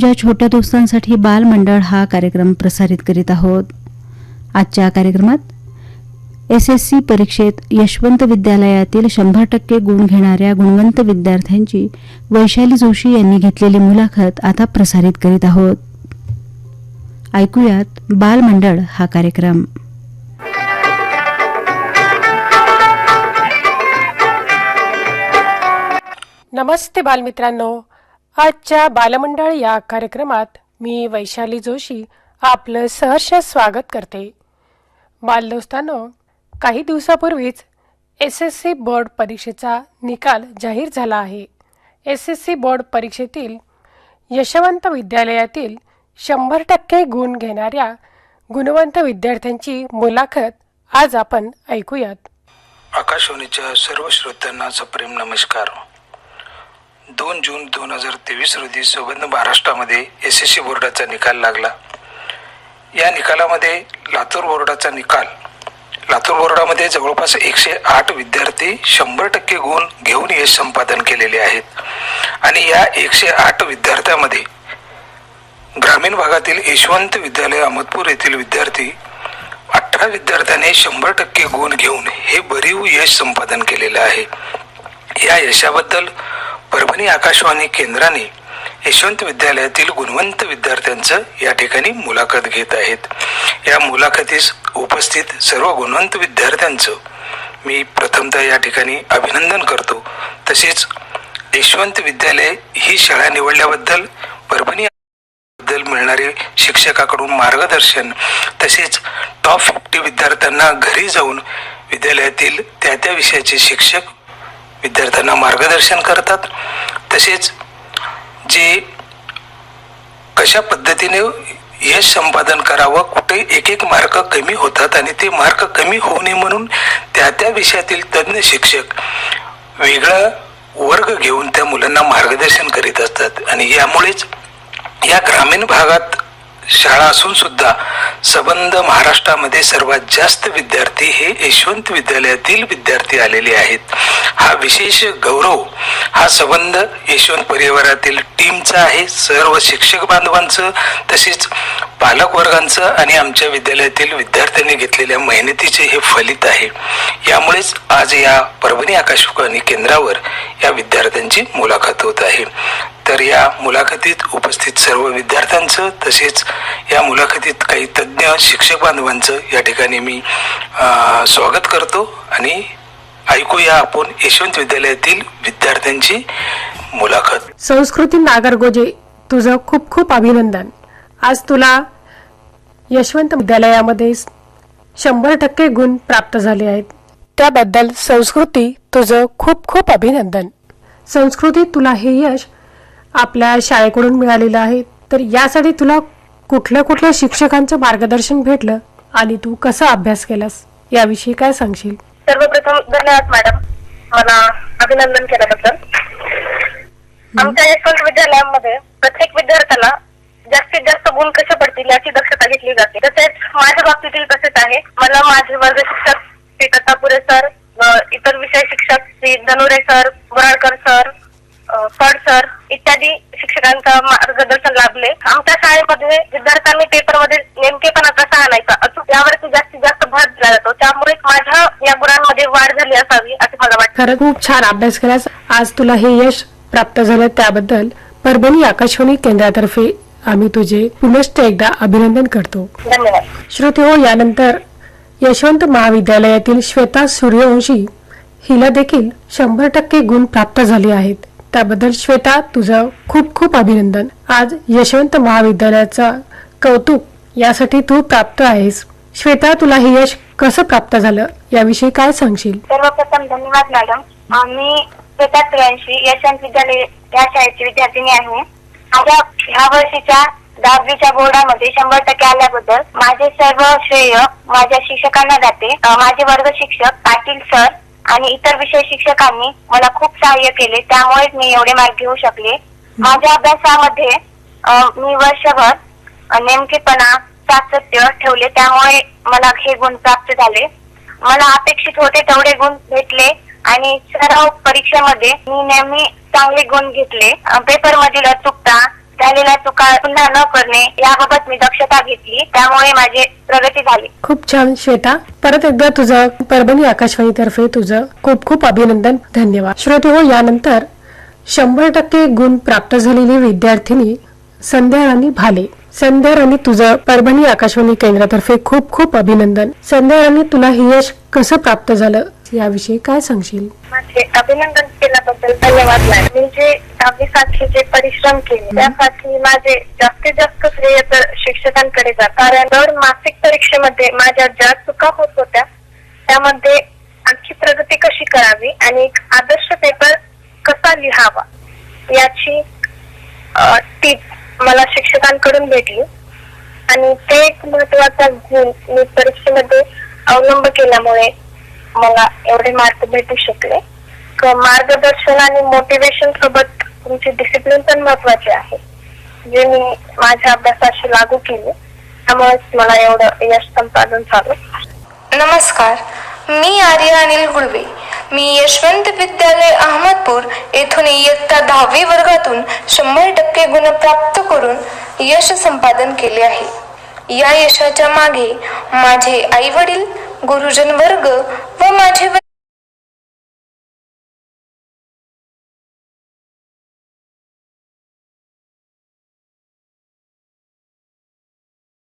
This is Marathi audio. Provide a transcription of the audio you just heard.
ज्या छोट्या दोस्तांसाठी बालमंडळ हा कार्यक्रम प्रसारित करीत आहोत. आजच्या कार्यक्रमात SSC परीक्षेत यशवंत विद्यालयातील 100% गुण घेणाऱ्या गुणवंत विद्यार्थ्यांची वैशाली जोशी यांनी घेतलेली मुलाखत आता प्रसारित करीत आहोत. ऐकूयात बालमंडळ हा कार्यक्रम. नमस्ते बालमित्रांनो, आजच्या बालमंडळ या कार्यक्रमात मी वैशाली जोशी आपलं सहर्ष स्वागत करते. बालदोस्तांनो, काही दिवसापूर्वीच SSC बोर्ड परीक्षेचा निकाल जाहीर झाला आहे. SSC बोर्ड परीक्षेतील यशवंत विद्यालयातील 100% गुण घेणाऱ्या गुणवंत विद्यार्थ्यांची मुलाखत आज आपण ऐकूयात. आकाशवाणीच्या सर्व श्रोत्यांना सप्रेम नमस्कार. 2 जून 2023 रोजी संबंध महाराष्ट्रामध्ये SSC बोर्डाचा निकाल लागला. या निकालामध्ये लातूर बोर्डामध्ये जवळपास 108 विद्यार्थी 100% गुण घेऊन यश संपादन केलेले आहेत. आणि या 108 विद्यार्थ्यांमध्ये ग्रामीण भागातील यशवंत विद्यालय अहमदपूर येथील विद्यार्थी 18 विद्यार्थ्यांनी 100% गुण घेऊन हे भरीव यश संपादन केलेलं आहे. या यशाबद्दल परभणी आकाशवाणी केंद्राने यशवंत विद्यालयातील गुणवंत विद्यार्थ्यांचं या ठिकाणी मुलाखत घेत आहेत. या मुलाखतीस उपस्थित सर्व गुणवंत विद्यार्थ्यांचं मी प्रथमतः या ठिकाणी अभिनंदन करतो. तसेच यशवंत विद्यालय ही शाळा निवडल्याबद्दल परभणी बद्दल मिळणारे शिक्षकाकडून मार्गदर्शन, तसेच टॉप 50 विद्यार्थ्यांना घरी जाऊन विद्यालयातील त्या विषयाचे शिक्षक विद्यार्थ्यांना मार्गदर्शन करतात. तसेच जे कशा पद्धतीने यश संपादन करावं, कुठे एक मार्क कमी होतात आणि ते मार्क कमी होऊ नये म्हणून त्या विषयातील तज्ञ शिक्षक वेगळा वर्ग घेऊन त्या मुलांना मार्गदर्शन करीत असतात. आणि यामुळेच या ग्रामीण भागात शाळा असून सुद्धा संबंध महाराष्ट्रामध्ये सर्वात जास्त विद्यार्थी हे यशवंत विद्यालयातील विद्यार्थी आलेले आहेत. हा विशेष गौरव हा संबंध यशवंत परिवारातील टीमचा आहे, सर्व शिक्षक बांधवांचं, तसेच पालक वर्गांचं आणि आमच्या विद्यालयातील विद्यार्थ्यांनी घेतलेल्या मेहनतीचे हे फलित आहे. यामुळेच आज या परभणी आकाशवाणी केंद्रावर या विद्यार्थ्यांची मुलाखत होत आहे. तर या मुलाखतीत उपस्थित सर्व विद्यार्थ्यांचं, तसेच या मुलाखतीत काही तज्ज्ञ शिक्षक बांधवांचं या ठिकाणी मी स्वागत करतो. आणि ऐकूया आपण यशवंत विद्यालयातील विद्यार्थ्यांची मुलाखत. संस्कृती नागरगोजे, तुझं खूप खूप अभिनंदन. आज तुला यशवंत विद्यालयामध्ये 100% गुण प्राप्त झाले आहेत. त्याबद्दल संस्कृती तुझं खूप खूप अभिनंदन. संस्कृती, तुला हे यश आपल्या शाळेकडून मिळालेलं आहे, तर यासाठी तुला कुठल्या शिक्षकांचं मार्गदर्शन भेटलं आणि तू कसा अभ्यास केलास याविषयी काय सांगशील? सर्वप्रथम धन्यवाद मॅडम, मला अभिनंदन केल्याबद्दल. आमच्या यशवंत विद्यालयामध्ये प्रत्येक विद्यार्थ्याला जास्तीत जास्त गुण कसे पडतील याची दक्षता घेतली जाते. तसेच माझ्या बाबतीतील तसेच आहे. मला माझे वर्ग शिक्षक श्री दत्तापुरे सर, इतर विषय शिक्षक श्री धनुरे सर, बोराळकर सर, फड सर इत्यादी शिक्षकांचं मार्गदर्शन लाभले. आमच्या शाळेमध्ये विद्यार्थ्यांनी पेपरमध्ये नेमकेपणा कसा आणायचा अचूक यावरती जास्तीत जास्त भर दिला जातो. त्यामुळे माझ्या या गुणांमध्ये वाढ झाली असावी असे मला वाटतं. खरं खूप छान अभ्यास केलास. आज तुला हे यश प्राप्त झालं त्याबद्दल परभणी आकाशवाणी केंद्रातर्फे आम्ही तुझे पुनश्च एकदा अभिनंदन करतो. धन्यवाद. श्रोते हो, यानंतर यशवंत महाविद्यालयातील श्वेता सूर्यवंशी हिला देखील 100% गुण प्राप्त झाले आहेत. त्याबद्दल श्वेता तुझं खूप खूप अभिनंदन. आज यशवंत महाविद्यालयाचा कौतुक यासाठी तू प्राप्त आहेस. श्वेता, तुला हे यश कसं प्राप्त झालं याविषयी काय सांगशील? सर्वप्रथम धन्यवाद मॅडम. मी श्वेता सूर्यवंशी यशवंत विद्यालय या शाळेची विद्यार्थिनी आहे. माझ्या ह्या वर्षीच्या 10वीच्या बोर्डामध्ये 100% आल्याबद्दल माझे सर्व श्रेय माझ्या शिक्षकांना जाते. माझे वर्ग शिक्षक पाटील सर आणि इतर विषय शिक्षकांनी मला खूप सहाय्य केले, त्यामुळेच मी एवढे मार्क घेऊ शकले. माझ्या अभ्यासामध्ये मी वर्षभर नेमकेपणा, सातत्य ठेवले, त्यामुळे मला हे गुण प्राप्त झाले. मला अपेक्षित होते तेवढे गुण भेटले आणि सराव परीक्षेमध्ये मी नेहमी चांगले गुण घेतले. पेपर मधील अचूकता, झालेल्या चुका पुन्हा न करणे याबाबत मी दक्षता घेतली, त्यामुळे माझी प्रगती झाली. खूप छान श्वेता. परत एकदा तुझं परभणी आकाशवाणीतर्फे तुझं खूप खूप अभिनंदन. धन्यवाद. श्रोते हो, यानंतर 100% गुण प्राप्त झालेली विद्यार्थिनी संध्या राणी भाले. संध्या राणी, तुझं परभणी आकाशवाणी केंद्रातर्फे खूप खूप अभिनंदन. संध्या राणी, तुला हे यश कसं प्राप्त झालं याविषयी काय सांगशील? माझे अभिनंदन केल्याबद्दल धन्यवाद मॅडम. मी जे दहावीसाठी जे परिश्रम केले त्यासाठी माझे जास्तीत जास्त श्रेय तर शिक्षकांकडे जात. कारण दर मासिक परीक्षेमध्ये माझ्या ज्या चुका होत होत्या त्यामध्ये आणखी प्रगती कशी करावी आणि एक आदर्श पेपर कसा लिहावा याची टीप मला शिक्षकांकडून भेटली आणि ते एक महत्वाचा गुण मी परीक्षेमध्ये अवलंब केल्यामुळे मला एवढे मार्क भेटू शकले. मार्गदर्शन आणि मोटिवेशन सोबत तुमची डिसिप्लिन पण महत्वाचे आहे, जे मी माझ्या अभ्यासाशी लागू केले, त्यामुळेच मला एवढं यश संपादन झालं. नमस्कार, मी आर्या अनिल गुळवे. मी यशवंत विद्यालय अहमदपूर येथून इयत्ता 10वी वर्गातून 100% गुण प्राप्त करून यश संपादन केले आहे. या यशाच्या मागे माझे आई वडील, गुरुजन वर्ग व माझे